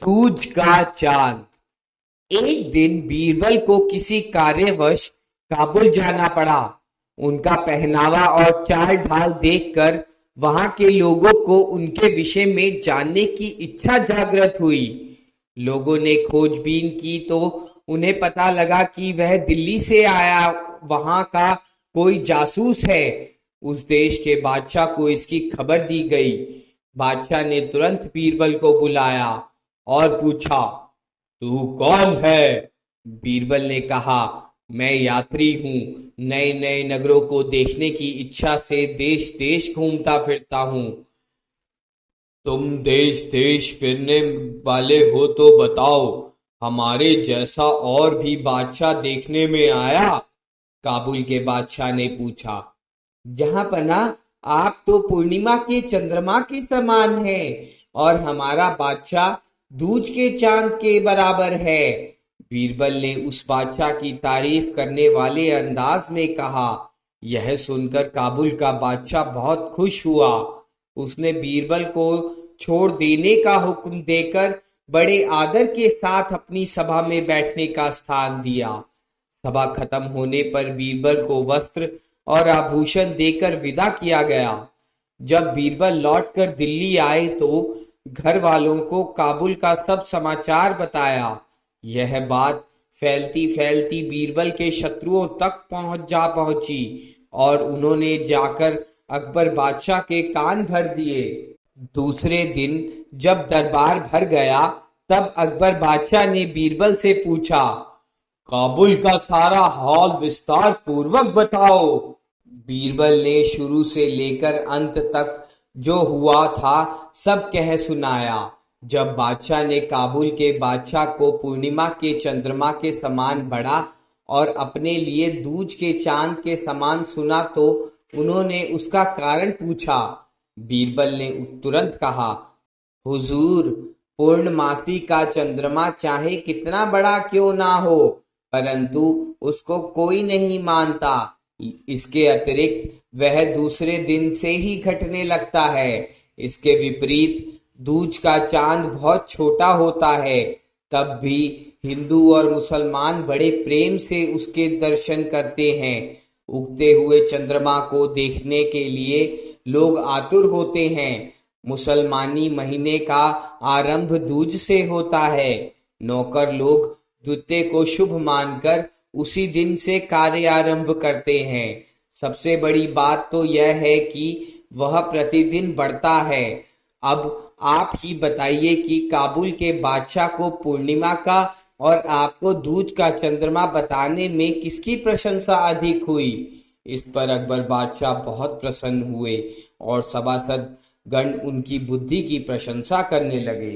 दूज का चांद। एक दिन बीरबल को किसी कार्यवश काबुल जाना पड़ा। उनका पहनावा और चाल ढाल देखकर वहां के लोगों को उनके विषय में जानने की इच्छा जागृत हुई। लोगों ने खोजबीन की तो उन्हें पता लगा कि वह दिल्ली से आया वहां का कोई जासूस है। उस देश के बादशाह को इसकी खबर दी गई। बादशाह ने तुरंत बीरबल को बुलाया और पूछा, तू कौन है? बीरबल ने कहा, मैं यात्री हूँ, नए नए नगरों को देखने की इच्छा से देश देश घूमता फिरता हूँ। तुम देश देश फिरने वाले हो तो बताओ, हमारे जैसा और भी बादशाह देखने में आया? काबुल के बादशाह ने पूछा। जहां पना, आप तो पूर्णिमा के चंद्रमा के समान हैं और हमारा बादशाह दूज के चांद के बराबर है। बीरबल ने उस बादशाह की तारीफ करने वाले अंदाज में कहा। यह सुनकर काबुल का बादशाह बहुत खुश हुआ। उसने बीरबल को छोड़ देने का हुक्म देकर बड़े आदर के साथ अपनी सभा में बैठने का स्थान दिया। सभा खत्म होने पर बीरबल को वस्त्र और आभूषण देकर विदा किया गया। जब बीरबल लौटकर दिल्ली आए तो घर वालों को काबुल का सब समाचार बताया। यह बात फैलती फैलती बीरबल के शत्रुओं तक पहुंची और उन्होंने जाकर अकबर बादशाह के कान भर दिए। दूसरे दिन जब दरबार भर गया तब अकबर बादशाह ने बीरबल से पूछा, काबुल का सारा हाल विस्तार पूर्वक बताओ। बीरबल ने शुरू से लेकर अंत तक जो हुआ था सब कह सुनाया। जब बादशाह ने काबुल के बादशाह को पूर्णिमा के चंद्रमा के समान बड़ा और अपने लिए दूज के चांद के समान सुना तो उन्होंने उसका कारण पूछा। बीरबल ने तुरंत कहा, हुजूर, पूर्णमासी का चंद्रमा चाहे कितना बड़ा क्यों ना हो, परंतु उसको कोई नहीं मानता। इसके अतिरिक्त वह दूसरे दिन से ही घटने लगता है। इसके विपरीत दूज का चांद बहुत छोटा होता है, तब भी हिंदू और मुसलमान बड़े प्रेम से उसके दर्शन करते हैं। उगते हुए चंद्रमा को देखने के लिए लोग आतुर होते हैं। मुसलमानी महीने का आरंभ दूज से होता है। नौकर लोग द्वितीय को शुभ मानकर उसी दिन से कार्य आरंभ करते हैं। सबसे बड़ी बात तो यह है कि वह प्रतिदिन बढ़ता है। अब आप ही बताइए कि काबुल के बादशाह को पूर्णिमा का और आपको दूज का चंद्रमा बताने में किसकी प्रशंसा अधिक हुई? इस पर अकबर बादशाह बहुत प्रसन्न हुए और सभासद गण उनकी बुद्धि की प्रशंसा करने लगे।